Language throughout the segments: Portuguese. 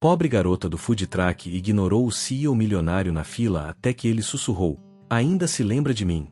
Pobre garota do food truck ignorou o CEO milionário na fila até que ele sussurrou: "Ainda se lembra de mim?"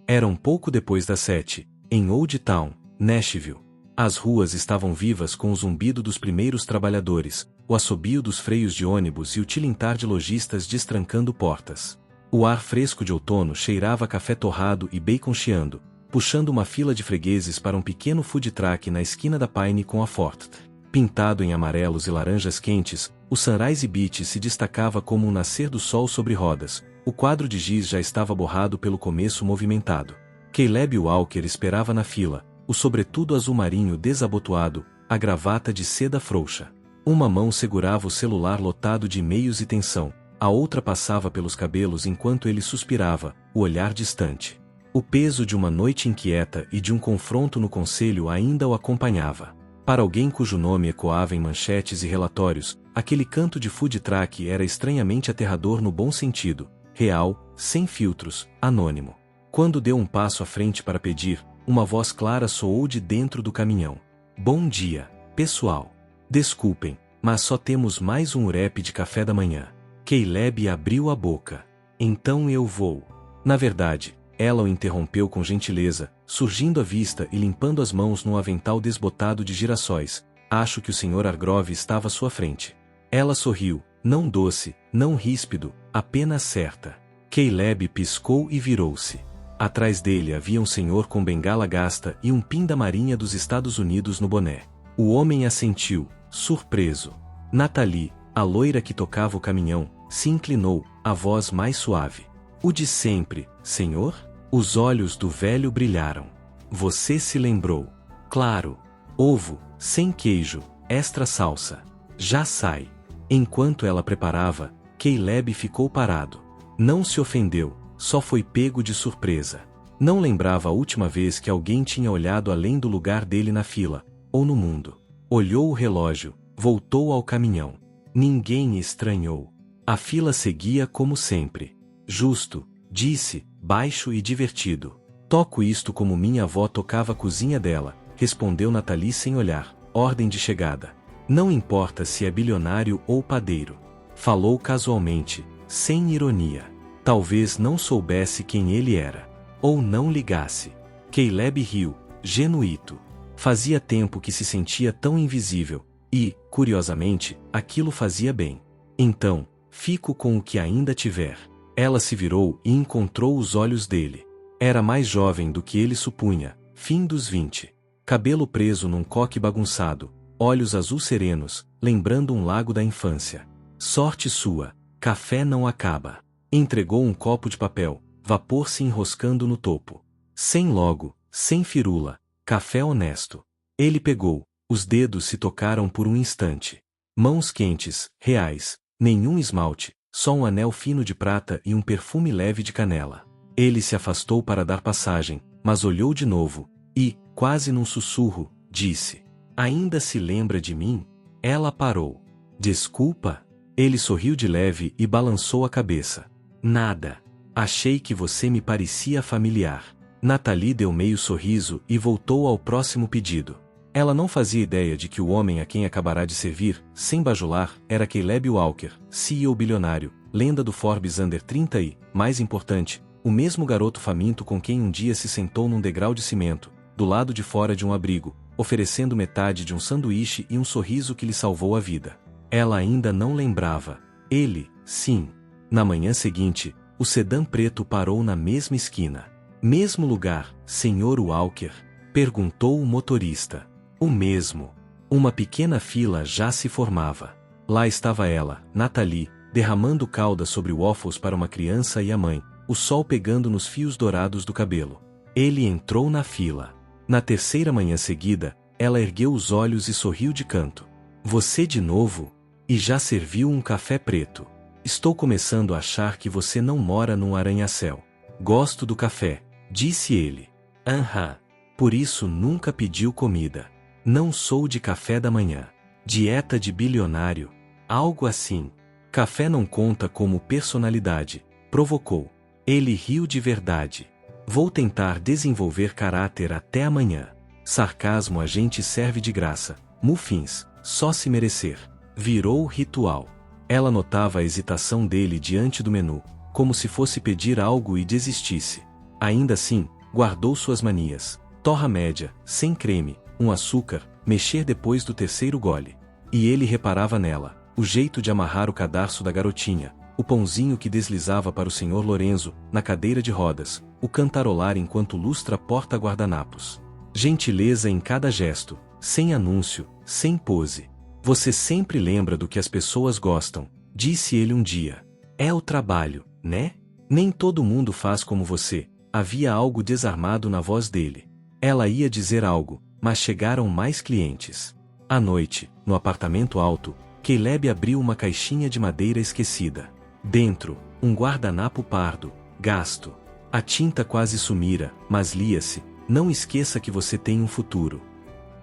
Era um pouco depois das 7, em Old Town, Nashville. As ruas estavam vivas com o zumbido dos primeiros trabalhadores, o assobio dos freios de ônibus e o tilintar de lojistas destrancando portas. O ar fresco de outono cheirava a café torrado e bacon chiando, puxando uma fila de fregueses para um pequeno food truck na esquina da Pine com a Fort. Pintado em amarelos e laranjas quentes, o Sunrise Beach se destacava como um nascer do sol sobre rodas. O quadro de giz já estava borrado pelo começo movimentado. Caleb Walker esperava na fila, o sobretudo azul marinho desabotoado, a gravata de seda frouxa. Uma mão segurava o celular lotado de e-mails e tensão, a outra passava pelos cabelos enquanto ele suspirava, o olhar distante. O peso de uma noite inquieta e de um confronto no conselho ainda o acompanhava. Para alguém cujo nome ecoava em manchetes e relatórios, aquele canto de food truck era estranhamente aterrador no bom sentido, real, sem filtros, anônimo. Quando deu um passo à frente para pedir, uma voz clara soou de dentro do caminhão. "Bom dia, pessoal. Desculpem, mas só temos mais um wrap de café da manhã." Caleb abriu a boca. "Então eu vou." Na verdade, ela o interrompeu com gentileza, surgindo à vista e limpando as mãos num avental desbotado de girassóis. "Acho que o Sr. Hargrove estava à sua frente." Ela sorriu, não doce, não ríspido, apenas certa. Caleb piscou e virou-se. Atrás dele havia um senhor com bengala gasta e um pin da Marinha dos Estados Unidos no boné. O homem assentiu, surpreso. Natalie, a loira que tocava o caminhão, se inclinou, a voz mais suave. "O de sempre, senhor?" Os olhos do velho brilharam. "Você se lembrou." "Claro. Ovo, sem queijo, extra salsa. Já sai." Enquanto ela preparava, Caleb ficou parado. Não se ofendeu, só foi pego de surpresa. Não lembrava a última vez que alguém tinha olhado além do lugar dele na fila, ou no mundo. Olhou o relógio, voltou ao caminhão. Ninguém estranhou. A fila seguia como sempre. "Justo", disse, baixo e divertido. "Toco isto como minha avó tocava a cozinha dela", respondeu Natalie sem olhar. "Ordem de chegada. Não importa se é bilionário ou padeiro." Falou casualmente, sem ironia. Talvez não soubesse quem ele era. Ou não ligasse. Caleb riu, genuíno. Fazia tempo que se sentia tão invisível, e, curiosamente, aquilo fazia bem. "Então, fico com o que ainda tiver." Ela se virou e encontrou os olhos dele. Era mais jovem do que ele supunha, fim dos 20. Cabelo preso num coque bagunçado, olhos azul serenos, lembrando um lago da infância. "Sorte sua, café não acaba." Entregou um copo de papel, vapor se enroscando no topo. "Sem logo, sem firula, café honesto." Ele pegou, os dedos se tocaram por um instante. Mãos quentes, reais, nenhum esmalte, só um anel fino de prata e um perfume leve de canela. Ele se afastou para dar passagem, mas olhou de novo, e, quase num sussurro, disse: "Ainda se lembra de mim?" Ela parou. "Desculpa?" Ele sorriu de leve e balançou a cabeça. "Nada. Achei que você me parecia familiar." Natalie deu meio sorriso e voltou ao próximo pedido. Ela não fazia ideia de que o homem a quem acabará de servir, sem bajular, era Caleb Walker, CEO bilionário, lenda do Forbes Under 30 e, mais importante, o mesmo garoto faminto com quem um dia se sentou num degrau de cimento, do lado de fora de um abrigo, oferecendo metade de um sanduíche e um sorriso que lhe salvou a vida. Ela ainda não lembrava. Ele, sim. Na manhã seguinte, o sedã preto parou na mesma esquina. "Mesmo lugar, Sr. Walker?" perguntou o motorista. "O mesmo." Uma pequena fila já se formava. Lá estava ela, Natalie, derramando calda sobre waffles para uma criança e a mãe, o sol pegando nos fios dourados do cabelo. Ele entrou na fila. Na terceira manhã seguida, ela ergueu os olhos e sorriu de canto. "Você de novo? E já serviu um café preto. Estou começando a achar que você não mora num arranha-céu." "Gosto do café", disse ele. "Aham. Por isso nunca pediu comida." "Não sou de café da manhã." "Dieta de bilionário?" "Algo assim." "Café não conta como personalidade", provocou. Ele riu de verdade. "Vou tentar desenvolver caráter até amanhã." Sarcasmo a gente serve de graça. Muffins, só se merecer. Virou ritual. Ela notava a hesitação dele diante do menu, como se fosse pedir algo e desistisse. Ainda assim, guardou suas manias. Torra média, sem creme, um açúcar, mexer depois do terceiro gole. E ele reparava nela, o jeito de amarrar o cadarço da garotinha, o pãozinho que deslizava para o Sr. Lorenzo, na cadeira de rodas, o cantarolar enquanto lustra porta-guardanapos. Gentileza em cada gesto, sem anúncio, sem pose. Você sempre lembra do que as pessoas gostam, disse ele um dia. É o trabalho, né? Nem todo mundo faz como você. Havia algo desarmado na voz dele. Ela ia dizer algo, mas chegaram mais clientes. À noite, no apartamento alto, Caleb abriu uma caixinha de madeira esquecida. Dentro, um guardanapo pardo, gasto. A tinta quase sumira, mas lia-se: não esqueça que você tem um futuro.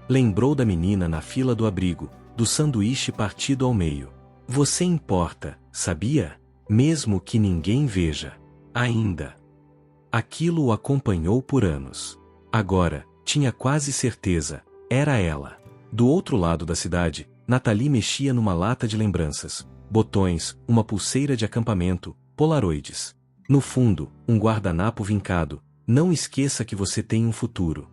Lembrou da menina na fila do abrigo, do sanduíche partido ao meio. Você importa, sabia? Mesmo que ninguém veja. Ainda. Aquilo o acompanhou por anos. Agora, tinha quase certeza, era ela. Do outro lado da cidade, Nathalie mexia numa lata de lembranças. Botões, uma pulseira de acampamento, polaroides. No fundo, um guardanapo vincado. Não esqueça que você tem um futuro.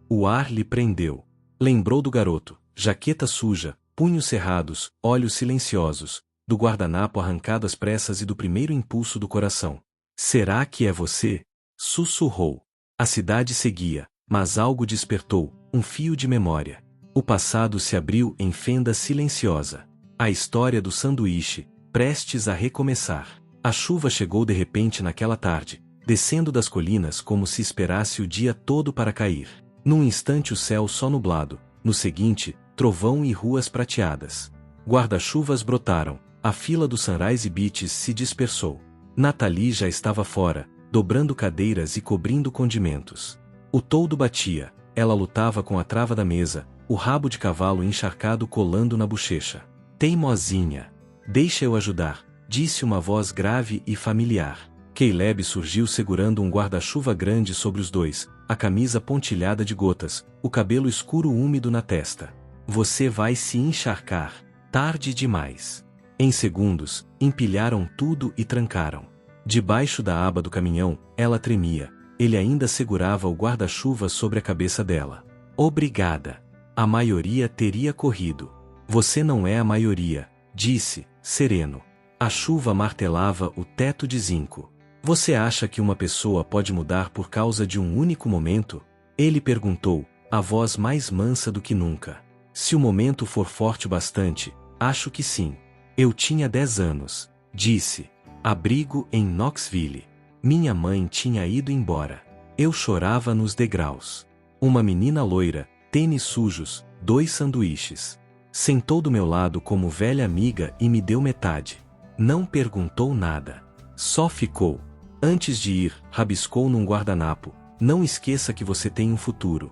O ar lhe prendeu. Lembrou do garoto, jaqueta suja, punhos cerrados, olhos silenciosos, do guardanapo arrancado às pressas e do primeiro impulso do coração. Será que é você? Sussurrou. A cidade seguia, mas algo despertou, um fio de memória. O passado se abriu em fenda silenciosa. A história do sanduíche, prestes a recomeçar. A chuva chegou de repente naquela tarde, descendo das colinas como se esperasse o dia todo para cair. Num instante o céu só nublado, no seguinte, trovão e ruas prateadas. Guarda-chuvas brotaram, a fila do Sunrise Beaches se dispersou. Nathalie já estava fora, dobrando cadeiras e cobrindo condimentos. O toldo batia, ela lutava com a trava da mesa, o rabo de cavalo encharcado colando na bochecha. Teimosinha. Deixa eu ajudar, disse uma voz grave e familiar. Caleb surgiu segurando um guarda-chuva grande sobre os dois, a camisa pontilhada de gotas, o cabelo escuro úmido na testa. Você vai se encharcar. Tarde demais. Em segundos, empilharam tudo e trancaram. Debaixo da aba do caminhão, ela tremia. Ele ainda segurava o guarda-chuva sobre a cabeça dela. Obrigada. A maioria teria corrido. Você não é a maioria, disse, sereno. A chuva martelava o teto de zinco. Você acha que uma pessoa pode mudar por causa de um único momento? Ele perguntou, a voz mais mansa do que nunca. Se o momento for forte bastante, acho que sim. Eu tinha 10 anos, disse. Abrigo em Knoxville. Minha mãe tinha ido embora. Eu chorava nos degraus. Uma menina loira, tênis sujos, 2 sanduíches. Sentou do meu lado como velha amiga e me deu metade. Não perguntou nada. Só ficou. Antes de ir, rabiscou num guardanapo. Não esqueça que você tem um futuro.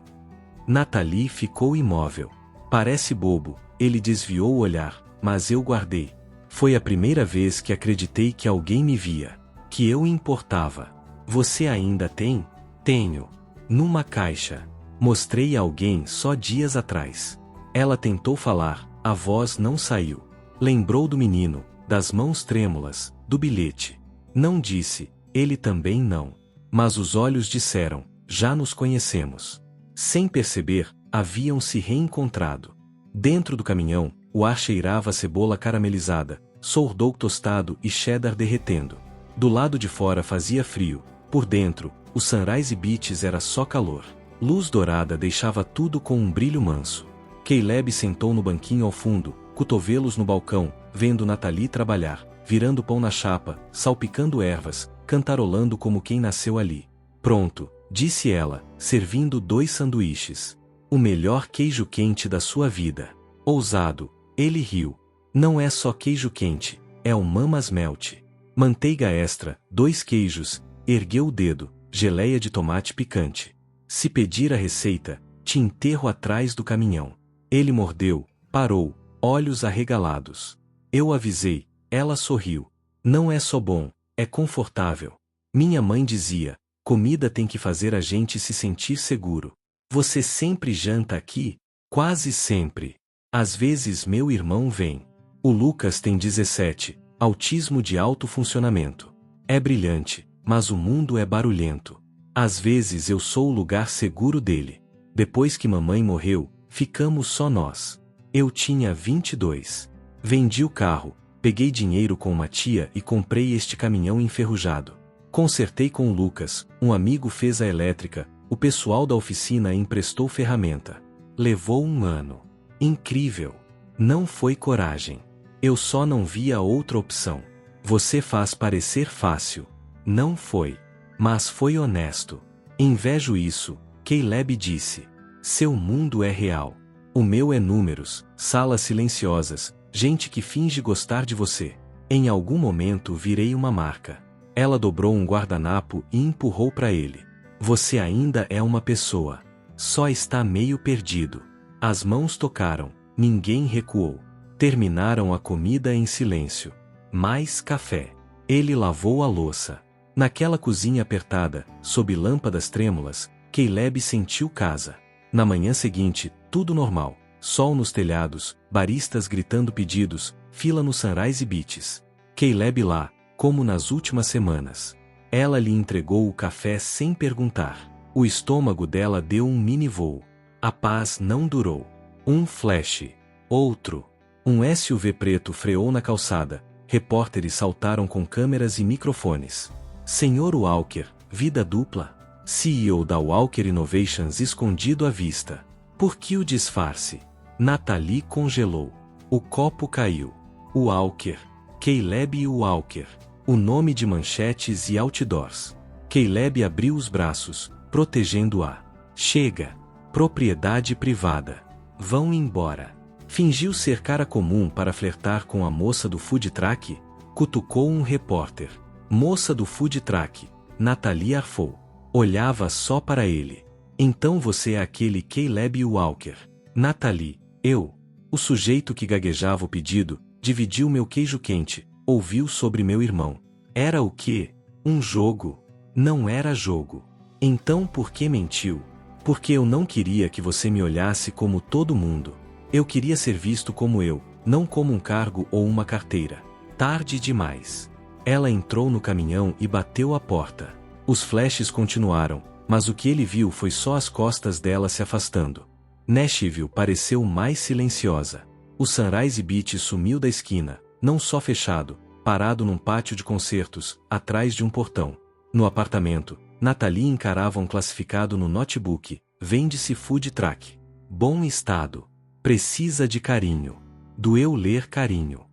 Nathalie ficou imóvel. Parece bobo, ele desviou o olhar, mas eu guardei. Foi a primeira vez que acreditei que alguém me via. Que eu importava. Você ainda tem? Tenho. Numa caixa. Mostrei a alguém só dias atrás. Ela tentou falar, a voz não saiu. Lembrou do menino, das mãos trêmulas, do bilhete. Não disse, ele também não. Mas os olhos disseram, já nos conhecemos. Sem perceber, haviam se reencontrado. Dentro do caminhão, o ar cheirava a cebola caramelizada, sourdough tostado e cheddar derretendo. Do lado de fora fazia frio, por dentro, o Sunrise Beaches era só calor. Luz dourada deixava tudo com um brilho manso. Caleb sentou no banquinho ao fundo, cotovelos no balcão, vendo Nathalie trabalhar, virando pão na chapa, salpicando ervas, cantarolando como quem nasceu ali. Pronto, disse ela, servindo 2 sanduíches. O melhor queijo quente da sua vida. Ousado, ele riu. Não é só queijo quente, é o Mama's Melt. Manteiga extra, 2 queijos, ergueu o dedo, geleia de tomate picante. Se pedir a receita, te enterro atrás do caminhão. Ele mordeu, parou, olhos arregalados. Eu avisei, ela sorriu. Não é só bom, é confortável. Minha mãe dizia, comida tem que fazer a gente se sentir seguro. Você sempre janta aqui? Quase sempre. Às vezes meu irmão vem. O Lucas tem 17, autismo de alto funcionamento. É brilhante, mas o mundo é barulhento. Às vezes eu sou o lugar seguro dele. Depois que mamãe morreu, ficamos só nós. Eu tinha 22. Vendi o carro, peguei dinheiro com uma tia e comprei este caminhão enferrujado. Consertei com o Lucas, um amigo fez a elétrica, o pessoal da oficina emprestou ferramenta. Levou um ano. Incrível. Não foi coragem. Eu só não via outra opção. Você faz parecer fácil. Não foi. Mas foi honesto. Invejo isso, Caleb disse. Seu mundo é real. O meu é números, salas silenciosas, gente que finge gostar de você. Em algum momento virei uma marca. Ela dobrou um guardanapo e empurrou para ele. Você ainda é uma pessoa. Só está meio perdido. As mãos tocaram, ninguém recuou. Terminaram a comida em silêncio. Mais café. Ele lavou a louça. Naquela cozinha apertada, sob lâmpadas trêmulas, Caleb sentiu casa. Na manhã seguinte, tudo normal. Sol nos telhados, baristas gritando pedidos, fila no Sunrise Beach. Caleb lá, como nas últimas semanas. Ela lhe entregou o café sem perguntar. O estômago dela deu um mini voo. A paz não durou. Um flash. Outro. Um SUV preto freou na calçada. Repórteres saltaram com câmeras e microfones. Senhor Walker, vida dupla? CEO da Walker Innovations escondido à vista. Por que o disfarce? Nathalie congelou. O copo caiu. Walker. Caleb Walker. O nome de manchetes e outdoors. Caleb abriu os braços, protegendo-a. Chega. Propriedade privada. Vão embora. Fingiu ser cara comum para flertar com a moça do food truck? Cutucou um repórter. Moça do food truck. Nathalie arfou. Olhava só para ele. Então você é aquele Caleb Walker. Nathalie, eu. O sujeito que gaguejava o pedido, dividiu meu queijo quente, ouviu sobre meu irmão. Era o quê? Um jogo? Não era jogo. Então por que mentiu? Porque eu não queria que você me olhasse como todo mundo. Eu queria ser visto como eu, não como um cargo ou uma carteira. Tarde demais. Ela entrou no caminhão e bateu a porta. Os flashes continuaram, mas o que ele viu foi só as costas dela se afastando. Nashville pareceu mais silenciosa. O Sunrise Beach sumiu da esquina, não só fechado, parado num pátio de concertos, atrás de um portão. No apartamento, Nathalie encarava um classificado no notebook. Vende-se food truck. Bom estado. Precisa de carinho. Doeu ler carinho.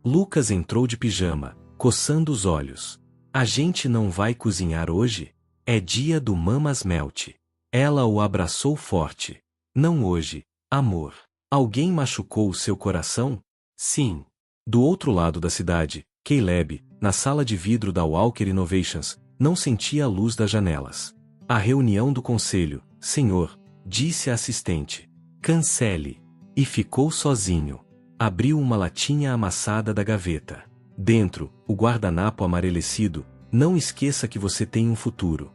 Lucas entrou de pijama, coçando os olhos. A gente não vai cozinhar hoje? É dia do Mama's Melt. Ela o abraçou forte. Não hoje, amor. Alguém machucou o seu coração? Sim. Do outro lado da cidade, Caleb, na sala de vidro da Walker Innovations, não sentia a luz das janelas. A reunião do conselho, senhor, disse a assistente. Cancele. E ficou sozinho. Abriu uma latinha amassada da gaveta. Dentro, o guardanapo amarelecido. Não esqueça que você tem um futuro.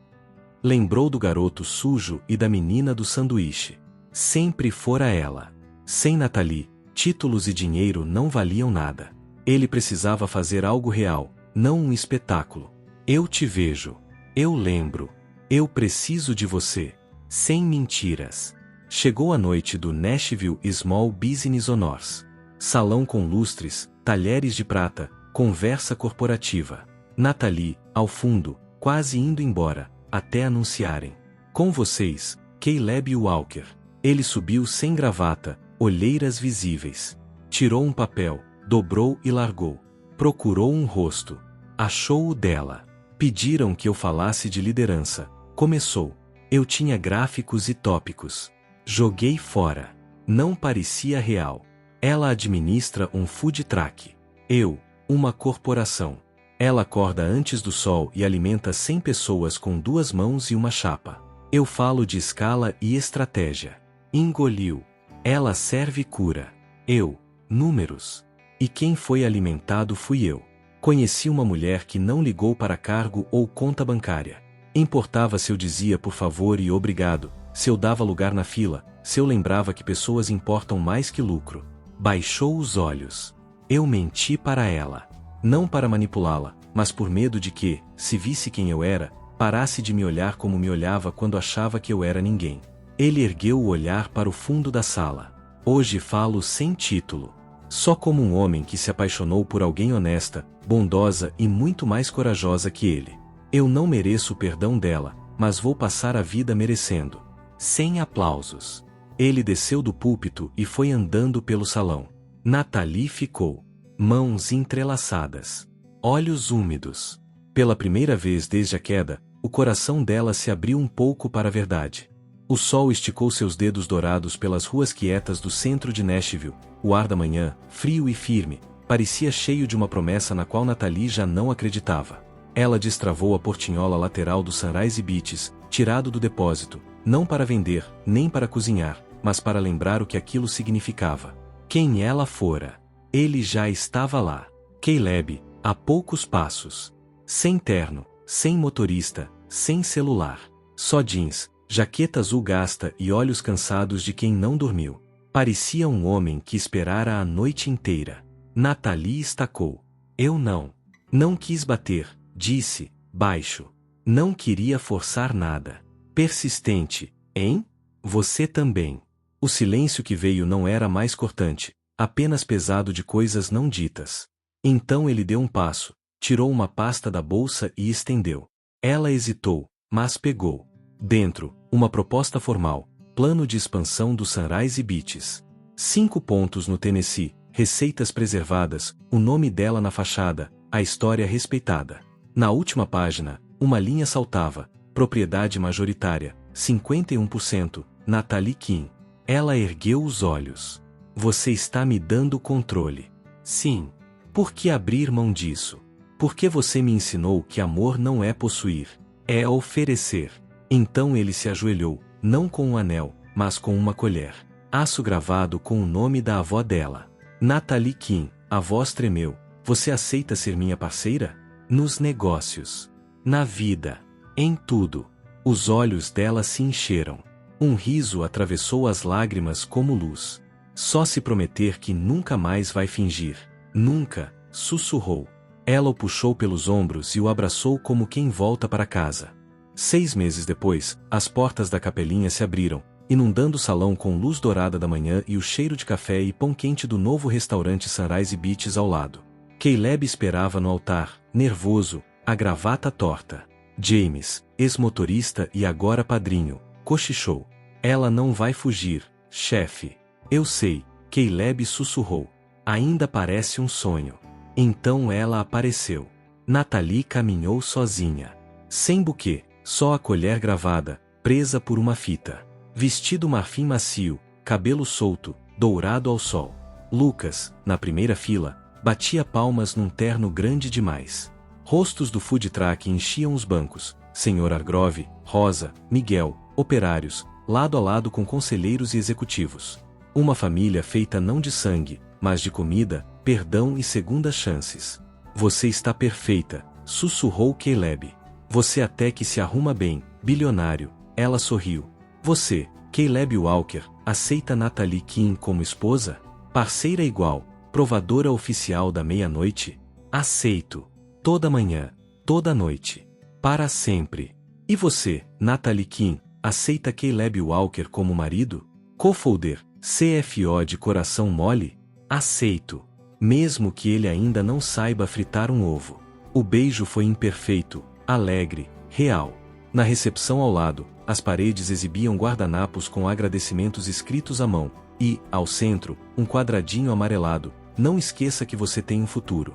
Lembrou do garoto sujo e da menina do sanduíche. Sempre fora ela. Sem Nathalie, títulos e dinheiro não valiam nada. Ele precisava fazer algo real, não um espetáculo. Eu te vejo. Eu lembro. Eu preciso de você. Sem mentiras. Chegou a noite do Nashville Small Business Honors. Salão com lustres, talheres de prata, conversa corporativa. Nathalie, ao fundo, quase indo embora, até anunciarem. Com vocês, Caleb Walker. Ele subiu sem gravata, olheiras visíveis. Tirou um papel, dobrou e largou. Procurou um rosto. Achou o dela. Pediram que eu falasse de liderança. Começou. Eu tinha gráficos e tópicos. Joguei fora. Não parecia real. Ela administra um food truck. Eu, uma corporação. Ela acorda antes do sol e alimenta 100 pessoas com 2 mãos e uma chapa. Eu falo de escala e estratégia. Engoliu. Ela serve cura. Eu, números. E quem foi alimentado fui eu. Conheci uma mulher que não ligou para cargo ou conta bancária. Importava se eu dizia por favor e obrigado, se eu dava lugar na fila, se eu lembrava que pessoas importam mais que lucro. Baixou os olhos. Eu menti para ela. Não para manipulá-la, mas por medo de que, se visse quem eu era, parasse de me olhar como me olhava quando achava que eu era ninguém. Ele ergueu o olhar para o fundo da sala. Hoje falo sem título. Só como um homem que se apaixonou por alguém honesta, bondosa e muito mais corajosa que ele. Eu não mereço o perdão dela, mas vou passar a vida merecendo. Sem aplausos. Ele desceu do púlpito e foi andando pelo salão. Nathalie ficou. Mãos entrelaçadas. Olhos úmidos. Pela primeira vez desde a queda, o coração dela se abriu um pouco para a verdade. O sol esticou seus dedos dourados pelas ruas quietas do centro de Nashville. O ar da manhã, frio e firme, parecia cheio de uma promessa na qual Nathalie já não acreditava. Ela destravou a portinhola lateral do Sunrise Beaches, tirado do depósito, não para vender, nem para cozinhar, mas para lembrar o que aquilo significava. Quem ela fora. Ele já estava lá. Caleb, a poucos passos. Sem terno, sem motorista, sem celular. Só jeans, jaqueta azul gasta e olhos cansados de quem não dormiu. Parecia um homem que esperara a noite inteira. Nathalie estacou. Eu não. Não quis bater, disse, baixo. Não queria forçar nada. Persistente, hein? Você também. O silêncio que veio não era mais cortante, apenas pesado de coisas não ditas. Então ele deu um passo, tirou uma pasta da bolsa e estendeu. Ela hesitou, mas pegou. Dentro, uma proposta formal, plano de expansão do Sunrise Beaches. 5 pontos no Tennessee, receitas preservadas, o nome dela na fachada, a história respeitada. Na última página, uma linha saltava, propriedade majoritária, 51%, Nathalie King. Ela ergueu os olhos. Você está me dando controle. Sim. Por que abrir mão disso? Porque você me ensinou que amor não é possuir, é oferecer. Então ele se ajoelhou, não com um anel, mas com uma colher. Aço gravado com o nome da avó dela. Nathalie King, a voz tremeu. Você aceita ser minha parceira? Nos negócios. Na vida. Em tudo. Os olhos dela se encheram. Um riso atravessou as lágrimas como luz. Só se prometer que nunca mais vai fingir. Nunca, sussurrou. Ela o puxou pelos ombros e o abraçou como quem volta para casa. 6 meses depois, as portas da capelinha se abriram, inundando o salão com luz dourada da manhã e o cheiro de café e pão quente do novo restaurante Sunrise Beaches ao lado. Caleb esperava no altar, nervoso, a gravata torta. James, ex-motorista e agora padrinho, cochichou. Ela não vai fugir, chefe. Eu sei, Caleb sussurrou. Ainda parece um sonho. Então ela apareceu. Nathalie caminhou sozinha. Sem buquê, só a colher gravada, presa por uma fita. Vestido marfim macio, cabelo solto, dourado ao sol. Lucas, na primeira fila, batia palmas num terno grande demais. Rostos do food truck enchiam os bancos. Sr. Hargrove, Rosa, Miguel, operários, lado a lado com conselheiros e executivos. Uma família feita não de sangue, mas de comida, perdão e segundas chances. Você está perfeita, sussurrou Caleb. Você até que se arruma bem, bilionário. Ela sorriu. Você, Caleb Walker, aceita Nathalie King como esposa? Parceira igual, provadora oficial da meia-noite? Aceito. Toda manhã, toda noite. Para sempre. E você, Nathalie King, aceita Caleb Walker como marido? Co-folder, CFO de coração mole? Aceito. Mesmo que ele ainda não saiba fritar um ovo. O beijo foi imperfeito, alegre, real. Na recepção ao lado, as paredes exibiam guardanapos com agradecimentos escritos à mão, e, ao centro, um quadradinho amarelado, não esqueça que você tem um futuro.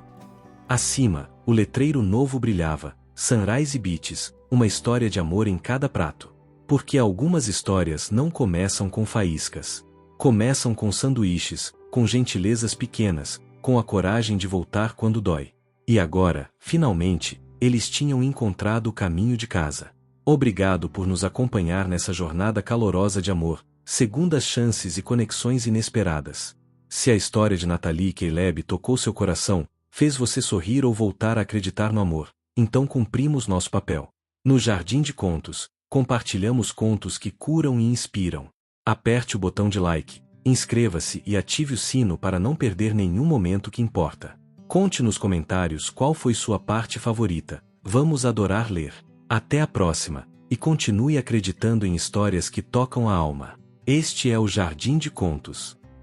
Acima, o letreiro novo brilhava, Sunrise Beaches, uma história de amor em cada prato. Porque algumas histórias não começam com faíscas. Começam com sanduíches, com gentilezas pequenas, com a coragem de voltar quando dói. E agora, finalmente, eles tinham encontrado o caminho de casa. Obrigado por nos acompanhar nessa jornada calorosa de amor, segundas chances e conexões inesperadas. Se a história de Nathalie e Caleb tocou seu coração, fez você sorrir ou voltar a acreditar no amor, então cumprimos nosso papel. No Jardim de Contos, compartilhamos contos que curam e inspiram. Aperte o botão de like, Inscreva-se e ative o sino para não perder nenhum momento que importa. Conte nos comentários qual foi sua parte favorita. Vamos adorar ler. Até a próxima, e continue acreditando em histórias que tocam a alma. Este é o Jardim de Contos.